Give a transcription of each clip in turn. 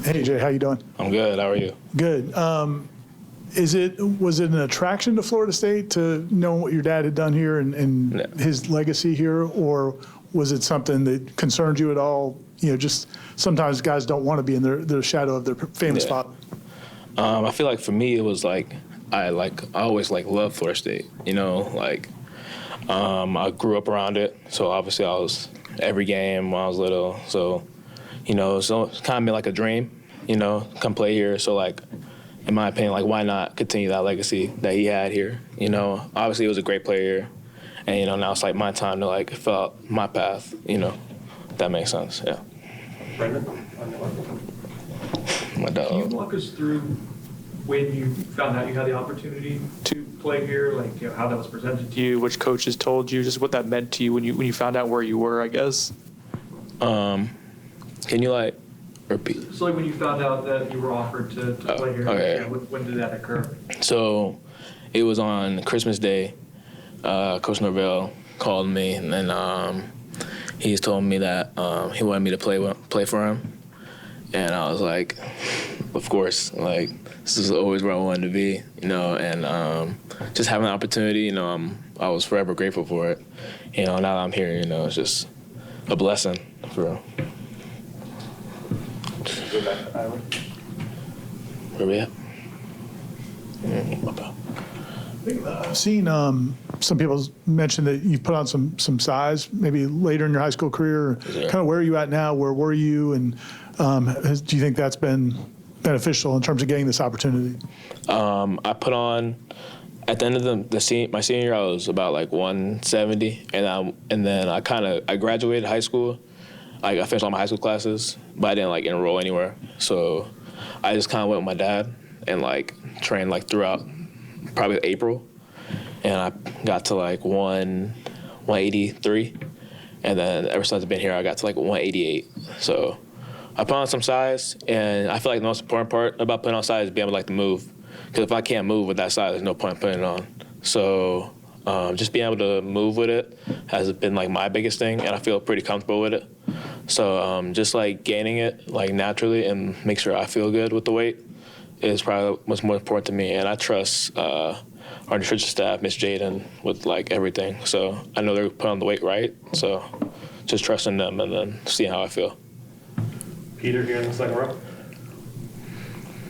Hey Jay, how you doing? I'm good. How are you? Good. Was it an attraction to Florida State to know what your dad had done here and his legacy here, or was it something that concerned you at all? You know, just sometimes guys don't want to be in the shadow of their famous father. I feel like for me it was like I always loved Florida State. You know, I grew up around it, so obviously I was every game when I was little. So, you know, it's kind of been like a dream. You know, come play here. So in my opinion, why not continue that legacy that he had here? You know, obviously he was a great player, and you know now it's my time to fill out my path. You know, if that makes sense. Yeah. Brendan, my dog. can you walk us through when you found out you had the opportunity to play here? How that was presented to you, which coaches told you, just what that meant to you when you found out where you were, I guess. Can you repeat? So when you found out that you were offered to play here, okay. When did that occur? So it was on Christmas Day. Coach Norvell called me, and then he's told me that he wanted me to play for him. And I was like, of course, this is always where I wanted to be, you know, and just having the opportunity, you know, I was forever grateful for it. You know, now that I'm here, you know, it's just a blessing for real. Go back to Iowa. Where we at? I've seen some people mention that you've put on some size, maybe later in your high school career. Kind of where are you at now? Where were you? And do you think that's been beneficial in terms of getting this opportunity? I put on, at the end of my senior year, I was about 170, and then I graduated high school. I finished all my high school classes, but I didn't enroll anywhere. So I just kind of went with my dad and trained throughout probably April, and I got to 183, and then ever since I've been here, I got to 188. So I put on some size, and I feel the most important part about putting on size is being able to move, because if I can't move with that size, there's no point in putting it on. So just being able to move with it has been my biggest thing, and I feel pretty comfortable with it. So just gaining it naturally and make sure I feel good with the weight is probably what's more important to me. And I trust our nutrition staff, Miss Jaden, with everything. So I know they're putting on the weight right. So just trusting them and then seeing how I feel. Peter here in the second row.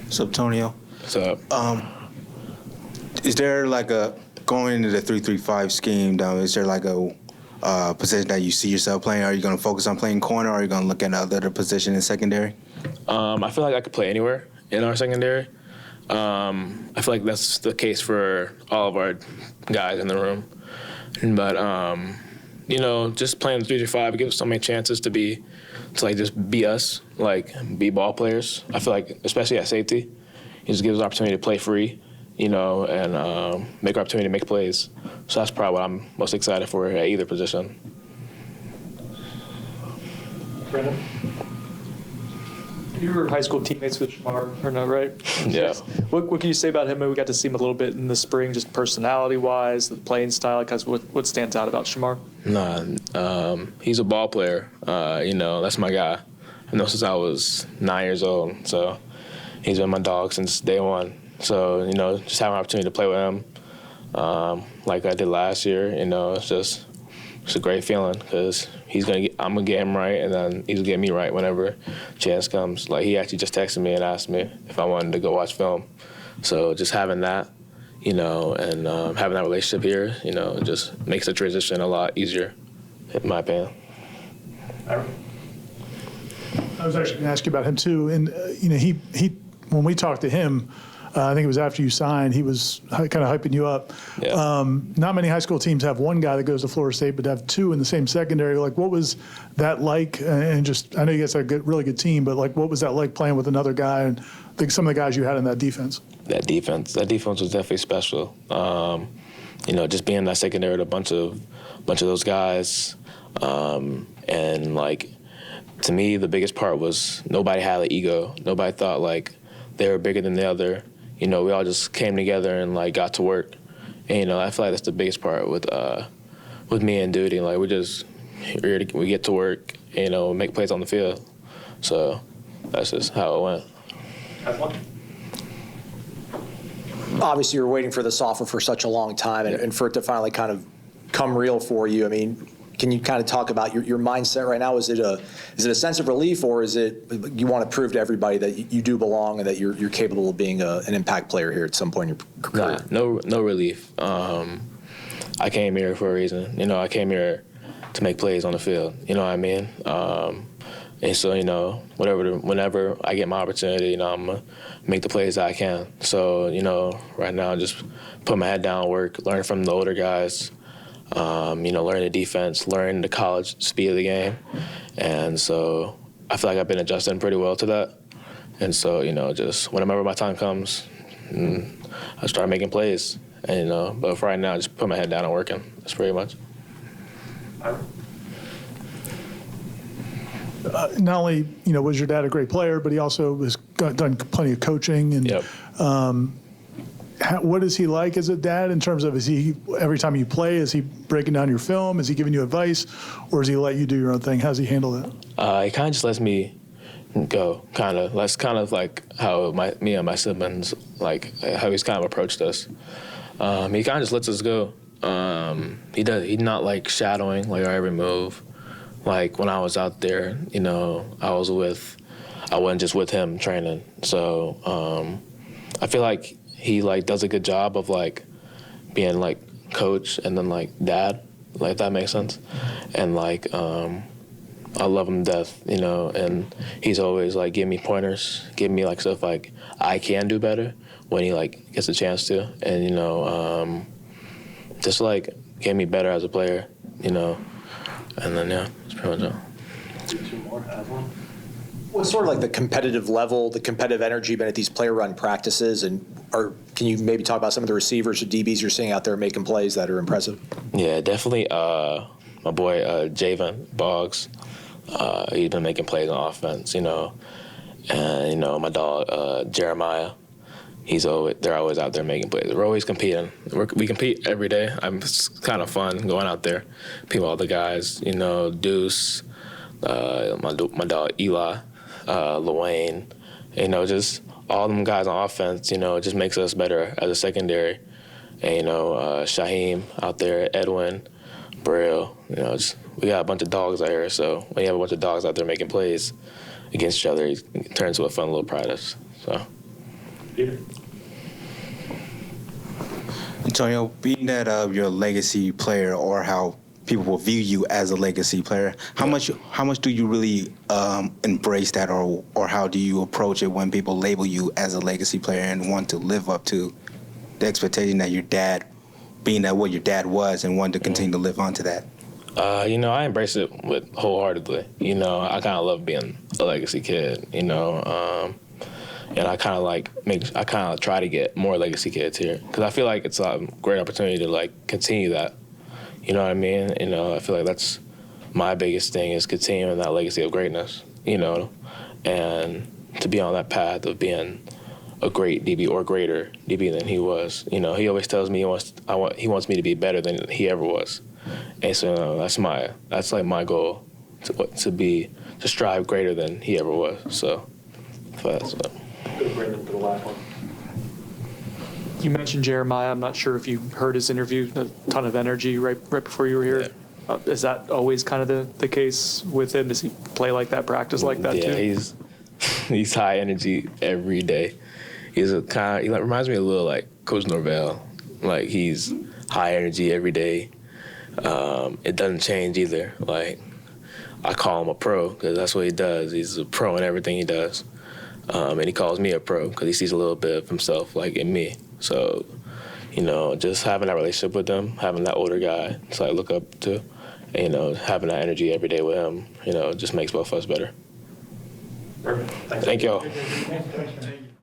What's up, Antonio? What's up? Is there going into the 3-3-5 scheme down, is there a position that you see yourself playing? Are you going to focus on playing corner, or are you going to look at another position in secondary? I feel I could play anywhere in our secondary. I feel that's the case for all of our guys in the room. But, you know, just playing 3-5 gives us so many chances to just be us, be ball players. I feel especially at safety, it just gives us an opportunity to play free, you know, and make our opportunity to make plays. So that's probably what I'm most excited for at either position. Brendan? You were high school teammates with Shamar, or no, right? Yeah. What can you say about him? We got to see him a little bit in the spring, just personality-wise, the playing style. What stands out about Shamar? He's a ball player. You know, that's my guy. I know since I was 9 years old, so he's been my dog since day one. So, you know, just having an opportunity to play with him like I did last year, you know, it's a great feeling, because I'm gonna get him right, and then he's gonna get me right whenever chance comes. He actually just texted me and asked me if I wanted to go watch film. So just having that, you know, and having that relationship here, you know, it just makes the transition a lot easier, in my opinion. I was actually going to ask you about him too, and you know, he when we talked to him, I think it was after you signed, he was kind of hyping you up. Yeah. Not many high school teams have one guy that goes to Florida State, but have two in the same secondary. What was that like? And just, I know you guys are a really good team, but what was that like playing with another guy and some of the guys you had in that defense? That defense was definitely special. You know, just being in that secondary with a bunch of those guys, and to me, the biggest part was nobody had an ego. Nobody thought they were bigger than the other. You know, we all just came together and got to work. And, you know, I feel that's the biggest part with me and Duty. We get to work, you know, make plays on the field. So that's just how it went. Have one. Obviously, you were waiting for this offer for such a long time, and for it to finally kind of come real for you. I mean, can you kind of talk about your mindset right now? Is it a sense of relief, or is it you want to prove to everybody that you do belong and that you're capable of being an impact player here at some point in your career? No relief. I came here for a reason. You know, I came here to make plays on the field. You know what I mean? And so, you know, whenever I get my opportunity, you know, I'm going to make the plays that I can. So, you know, right now, just put my head down, work, learn from the older guys, you know, learn the defense, learn the college speed of the game. And so I feel like I've been adjusting pretty well to that. And so, you know, just whenever my time comes, I start making plays. And, you know, but for right now, just put my head down and working. That's pretty much. Not only, you know, was your dad a great player, but he also was done plenty of coaching. And Yep. what is he like as a dad in terms of, is he, every time you play, is he breaking down your film? Is he giving you advice, or does he let you do your own thing? How's he handle that? He kind of just lets me go, kind of. That's kind of like how me and my siblings, like how he's kind of approached us. He kind of just lets us go. He's not like shadowing like our every move. Like when I was out there, you know, I wasn't just with him training. So I feel like he like does a good job of like being like coach and then like dad, like if that makes sense. And like I love him to death, you know, and he's always like giving me pointers, giving me like stuff like I can do better when he like gets a chance to, and you know, just like get me better as a player, you know, and then yeah, that's pretty much it. Two more. Have one. What's sort of like the competitive level, the competitive energy been at these player-run practices, and can you maybe talk about some of the receivers or DBs you're seeing out there making plays that are impressive? Yeah, definitely. My boy Javen Boggs, he's been making plays on offense, you know, and you know my dog Jeremiah. They're always out there making plays. We're always competing. We compete every day. It's kind of fun going out there, people, all the guys, you know, Deuce, my dog Eli, Luane, you know, just all them guys on offense, you know, it just makes us better as a secondary. And, you know, Shaheem out there, Edwin, Braille, you know, we got a bunch of dogs out here. So when you have a bunch of dogs out there making plays against each other, it turns into a fun little practice. So. Peter. Antonio, being that you're a legacy player, or how people will view you as a legacy player, how much do you really embrace that, or how do you approach it when people label you as a legacy player and want to live up to the expectation that your dad, being that what your dad was, and want to continue to live on to that? You know, I embrace it wholeheartedly. You know, I kind of love being a legacy kid, you know, and I kind of try to get more legacy kids here because I feel like it's a great opportunity to like continue that. You know what I mean? You know, I feel like that's my biggest thing is continuing that legacy of greatness. You know, and to be on that path of being a great DB or greater DB than he was. You know, he always tells me he wants me to be better than he ever was, and so that's like my goal to strive greater than he ever was. So that's what. Go to Brandon for the last one. You mentioned Jeremiah. I'm not sure if you heard his interview. A ton of energy right before you were here. Yeah. Is that always kind of the case with him? Does he play like that, practice like that too? Yeah, he's high energy every day. He reminds me a little like Coach Norvell. Like he's high energy every day. It doesn't change either. Like I call him a pro because that's what he does. He's a pro in everything he does. And he calls me a pro because he sees a little bit of himself like in me. So, you know, just having that relationship with him, having that older guy to like look up to, and, you know, having that energy every day with him, you know, just makes both of us better. Perfect. Thank y'all. Thank you.